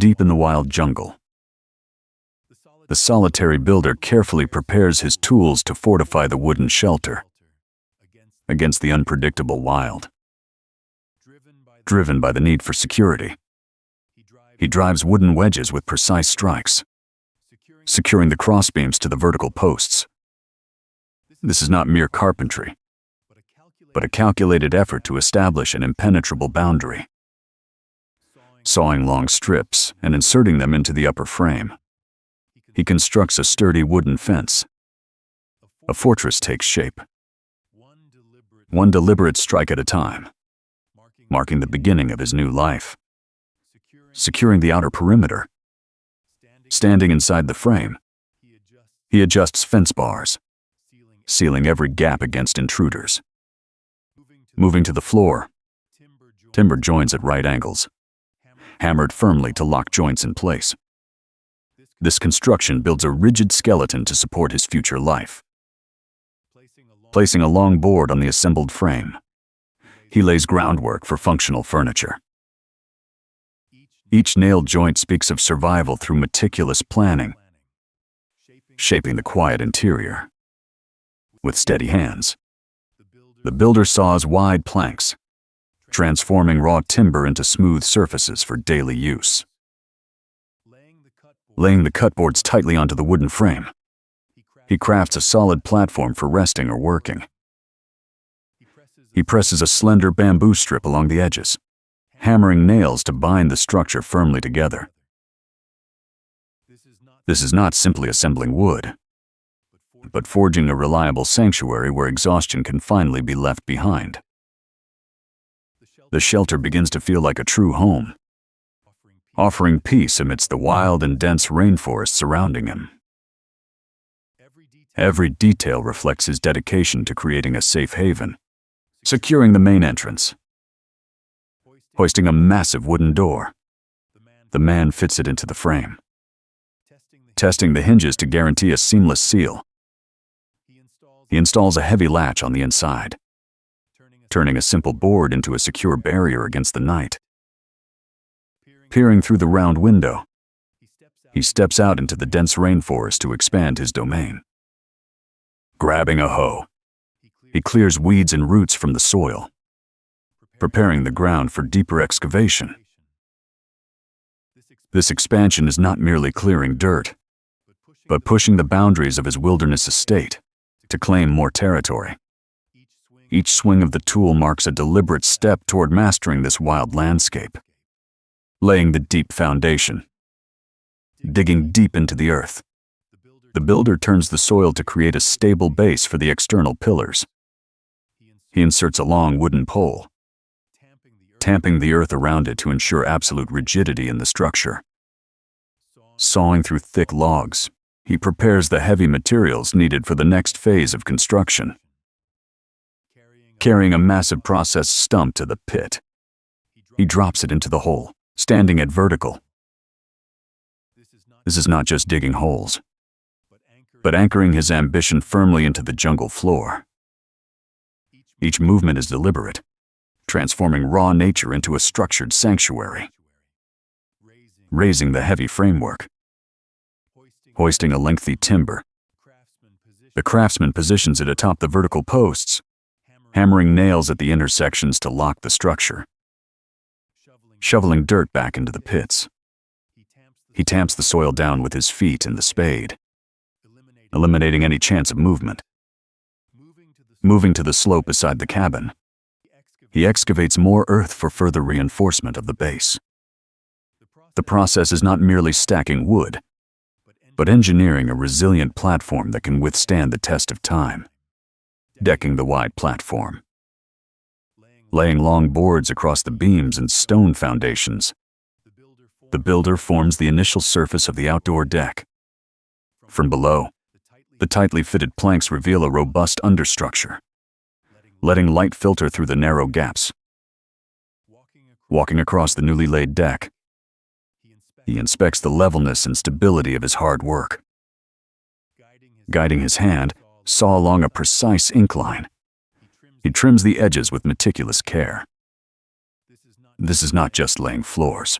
Deep in the wild jungle, the solitary builder carefully prepares his tools to fortify the wooden shelter against the unpredictable wild. Driven by the need for security, he drives wooden wedges with precise strikes, securing the crossbeams to the vertical posts. This is not mere carpentry, but a calculated effort to establish an impenetrable boundary. Sawing long strips and inserting them into the upper frame, he constructs a sturdy wooden fence. A fortress takes shape, one deliberate strike at a time, marking the beginning of his new life. Securing the outer perimeter, standing inside the frame, he adjusts fence bars, sealing every gap against intruders. Moving to the floor, timber joins at right angles, hammered firmly to lock joints in place. This construction builds a rigid skeleton to support his future life. Placing a long board on the assembled frame, he lays groundwork for functional furniture. Each nailed joint speaks of survival through meticulous planning, shaping the quiet interior. With steady hands, the builder saws wide planks, transforming raw timber into smooth surfaces for daily use. Laying the cutboards tightly onto the wooden frame, he crafts a solid platform for resting or working. He presses a slender bamboo strip along the edges, hammering nails to bind the structure firmly together. This is not simply assembling wood, but forging a reliable sanctuary where exhaustion can finally be left behind. The shelter begins to feel like a true home, offering peace amidst the wild and dense rainforest surrounding him. Every detail reflects his dedication to creating a safe haven. Securing the main entrance, hoisting a massive wooden door, the man fits it into the frame, testing the hinges to guarantee a seamless seal. He installs a heavy latch on the inside, turning a simple board into a secure barrier against the night. Peering through the round window, he steps out into the dense rainforest to expand his domain. Grabbing a hoe, he clears weeds and roots from the soil, preparing the ground for deeper excavation. This expansion is not merely clearing dirt, but pushing the boundaries of his wilderness estate to claim more territory. Each swing of the tool marks a deliberate step toward mastering this wild landscape, laying the deep foundation, digging deep into the earth. The builder turns the soil to create a stable base for the external pillars. He inserts a long wooden pole, tamping the earth around it to ensure absolute rigidity in the structure. Sawing through thick logs, he prepares the heavy materials needed for the next phase of construction. Carrying a massive processed stump to the pit, he drops it into the hole, standing at vertical. This is not just digging holes, but anchoring his ambition firmly into the jungle floor. Each movement is deliberate, transforming raw nature into a structured sanctuary. Raising the heavy framework, hoisting a lengthy timber, the craftsman positions it atop the vertical posts, hammering nails at the intersections to lock the structure. Shoveling dirt back into the pits, he tamps the soil down with his feet and the spade, eliminating any chance of movement. Moving to the slope beside the cabin, he excavates more earth for further reinforcement of the base. The process is not merely stacking wood, but engineering a resilient platform that can withstand the test of time. Decking the wide platform, laying long boards across the beams and stone foundations, the builder forms the initial surface of the outdoor deck. From below, the tightly fitted planks reveal a robust understructure, letting light filter through the narrow gaps. Walking across the newly laid deck, he inspects the levelness and stability of his hard work. Guiding his hand, saw along a precise incline, he trims the edges with meticulous care. This is not just laying floors,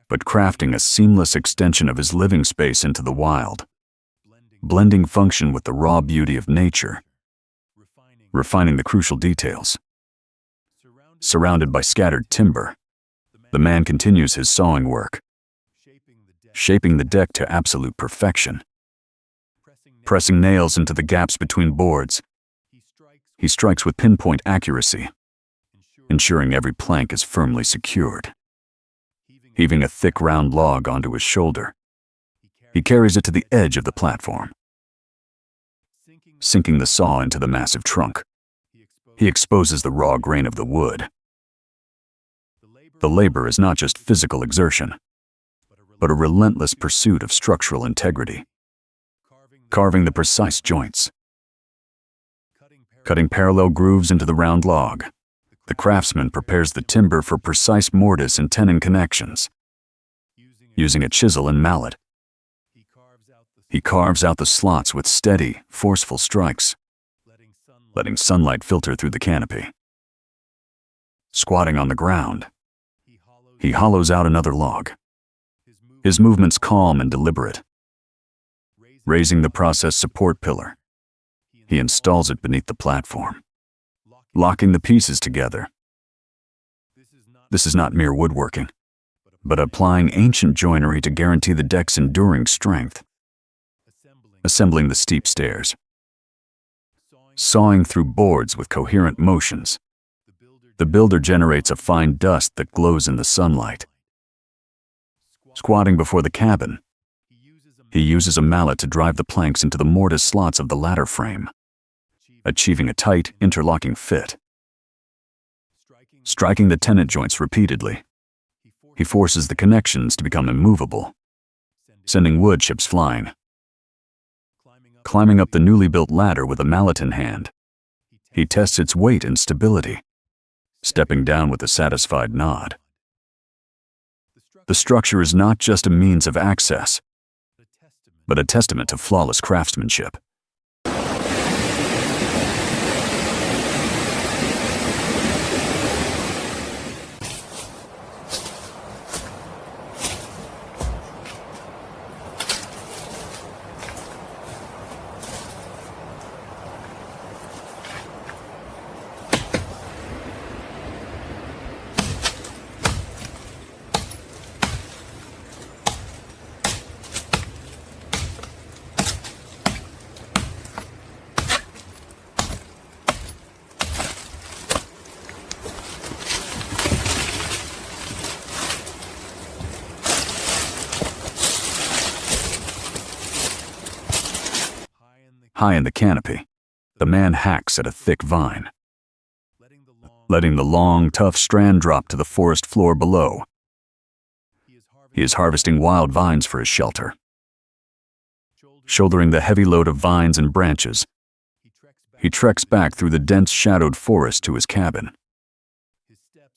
but crafting a seamless extension of his living space into the wild, blending function with the raw beauty of nature, refining the crucial details. Surrounded by scattered timber, the man continues his sawing work, shaping the deck to absolute perfection. Pressing nails into the gaps between boards, he strikes with pinpoint accuracy, ensuring every plank is firmly secured. Heaving a thick round log onto his shoulder, he carries it to the edge of the platform. Sinking the saw into the massive trunk, he exposes the raw grain of the wood. The labor is not just physical exertion, but a relentless pursuit of structural integrity. Carving the precise joints, cutting parallel grooves into the round log, the craftsman prepares the timber for precise mortise and tenon connections. Using a chisel and mallet, he carves out the slots with steady, forceful strikes, letting sunlight filter through the canopy. Squatting on the ground, he hollows out another log. His movements calm and deliberate. Raising the process support pillar, he installs it beneath the platform, locking the pieces together. This is not mere woodworking, but applying ancient joinery to guarantee the deck's enduring strength. Assembling the steep stairs, sawing through boards with coherent motions, the builder generates a fine dust that glows in the sunlight. Squatting before the cabin, he uses a mallet to drive the planks into the mortise slots of the ladder frame, achieving a tight, interlocking fit. Striking the tenon joints repeatedly, he forces the connections to become immovable, sending wood chips flying. Climbing up the newly built ladder with a mallet in hand, he tests its weight and stability, stepping down with a satisfied nod. The structure is not just a means of access, but a testament to flawless craftsmanship. High in the canopy, the man hacks at a thick vine, letting the long, tough strand drop to the forest floor below. He is harvesting wild vines for his shelter. Shouldering the heavy load of vines and branches, he treks back through the dense, shadowed forest to his cabin.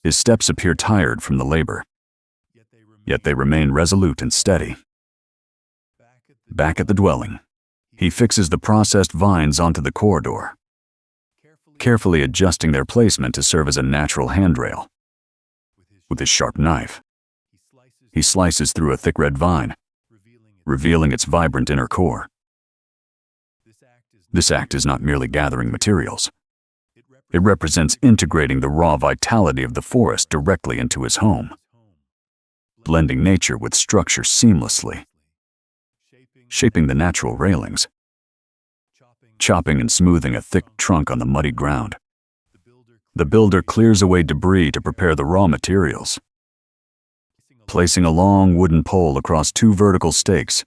His steps appear tired from the labor, yet they remain resolute and steady. Back at the dwelling, he fixes the processed vines onto the corridor, carefully adjusting their placement to serve as a natural handrail. With his sharp knife, he slices through a thick red vine, revealing its vibrant inner core. This act is not merely gathering materials. It represents integrating the raw vitality of the forest directly into his home, blending nature with structure seamlessly, shaping the natural railings, chopping and smoothing a thick trunk on the muddy ground. The builder clears away debris to prepare the raw materials. Placing a long wooden pole across two vertical stakes,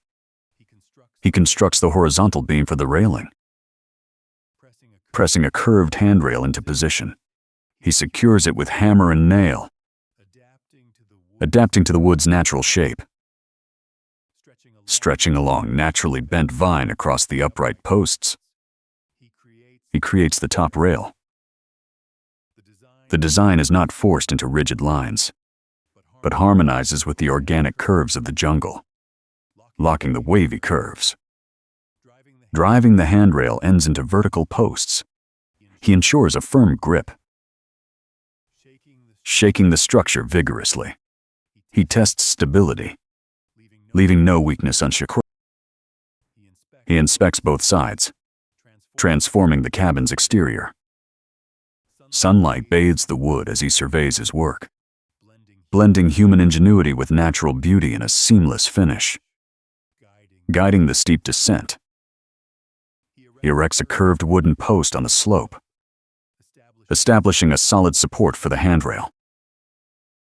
he constructs the horizontal beam for the railing. Pressing a curved handrail into position, he secures it with hammer and nail, adapting to the wood's natural shape. Stretching a long, naturally bent vine across the upright posts, he creates the top rail. The design is not forced into rigid lines, but harmonizes with the organic curves of the jungle, locking the wavy curves. Driving the handrail ends into vertical posts, he ensures a firm grip. Shaking the structure vigorously, He tests stability, leaving no weakness unshook. He inspects both sides, transforming the cabin's exterior. Sunlight bathes the wood as he surveys his work, blending human ingenuity with natural beauty in a seamless finish. Guiding the steep descent, he erects a curved wooden post on the slope, establishing a solid support for the handrail.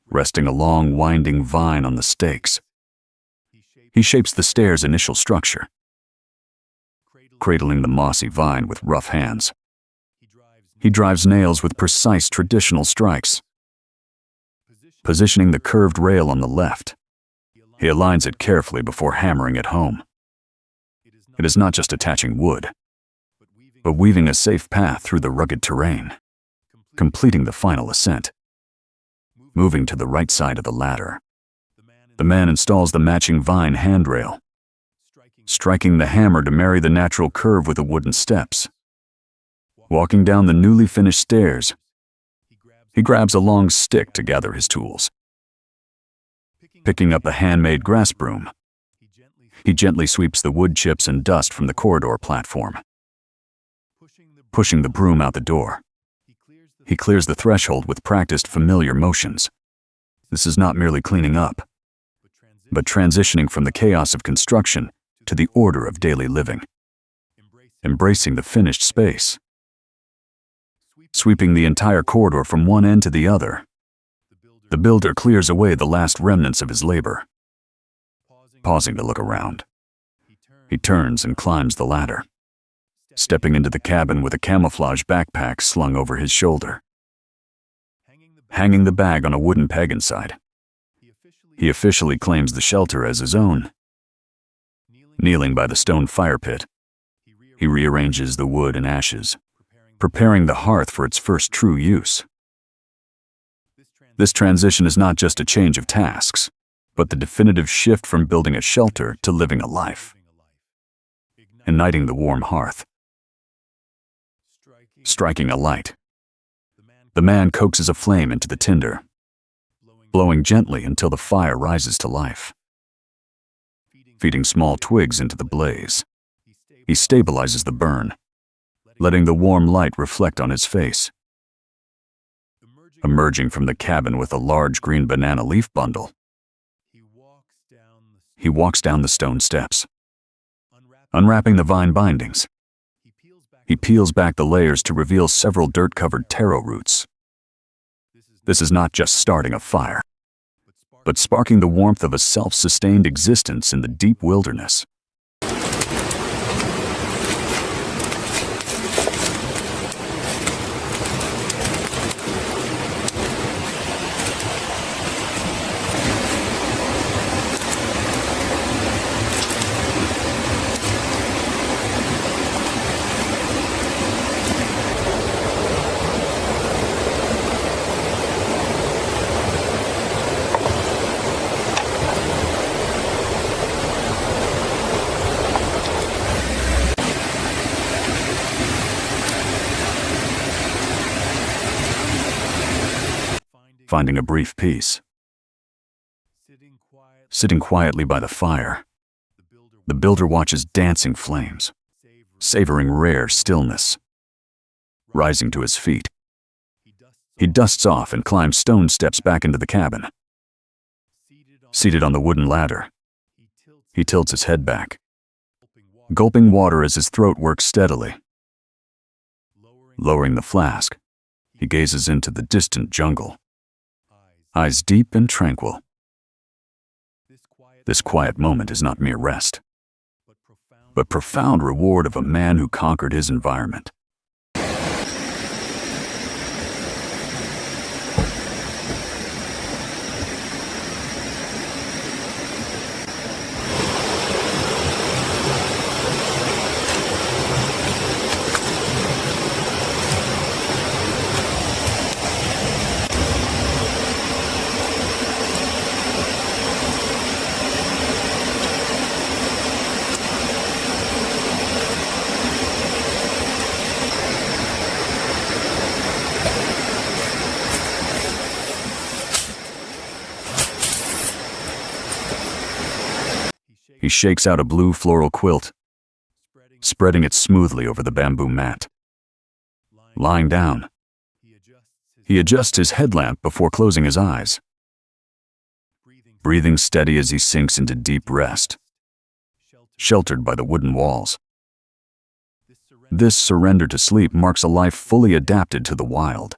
Resting a long, winding vine on the stakes, he shapes the stair's initial structure, cradling the mossy vine with rough hands. He drives nails with precise traditional strikes. Positioning the curved rail on the left, he aligns it carefully before hammering it home. It is not just attaching wood, but weaving a safe path through the rugged terrain, completing the final ascent. Moving to the right side of the ladder, the man installs the matching vine handrail, striking the hammer to marry the natural curve with the wooden steps. Walking down the newly finished stairs, he grabs a long stick to gather his tools. Picking up a handmade grass broom, he gently sweeps the wood chips and dust from the corridor platform. Pushing the broom out the door, he clears the threshold with practiced, familiar motions. This is not merely cleaning up, but transitioning from the chaos of construction to the order of daily living. Embracing the finished space. Sweeping the entire corridor from one end to the other, the builder clears away the last remnants of his labor. Pausing to look around, he turns and climbs the ladder, stepping into the cabin with a camouflage backpack slung over his shoulder. Hanging the bag on a wooden peg inside, he officially claims the shelter as his own. Kneeling by the stone fire pit, he rearranges the wood and ashes, preparing the hearth for its first true use. This transition is not just a change of tasks, but the definitive shift from building a shelter to living a life. Igniting the warm hearth. Striking a light, the man coaxes a flame into the tinder, blowing gently until the fire rises to life. Feeding small twigs into the blaze, he stabilizes the burn, letting the warm light reflect on his face. Emerging from the cabin with a large green banana leaf bundle, he walks down the stone steps. Unwrapping the vine bindings, he peels back the layers to reveal several dirt-covered taro roots. This is not just starting a fire, but sparking the warmth of a self-sustained existence in the deep wilderness. Finding a brief peace. Sitting quietly by the fire, the builder watches dancing flames, savoring rare stillness. Rising to his feet, he dusts off and climbs stone steps back into the cabin. Seated on the wooden ladder, he tilts his head back, gulping water as his throat works steadily. Lowering the flask, he gazes into the distant jungle, eyes deep and tranquil. This quiet moment is not mere rest, but profound reward of a man who conquered his environment. He shakes out a blue floral quilt, spreading it smoothly over the bamboo mat. Lying down, he adjusts his headlamp before closing his eyes, breathing steady as he sinks into deep rest, sheltered by the wooden walls. This surrender to sleep marks a life fully adapted to the wild.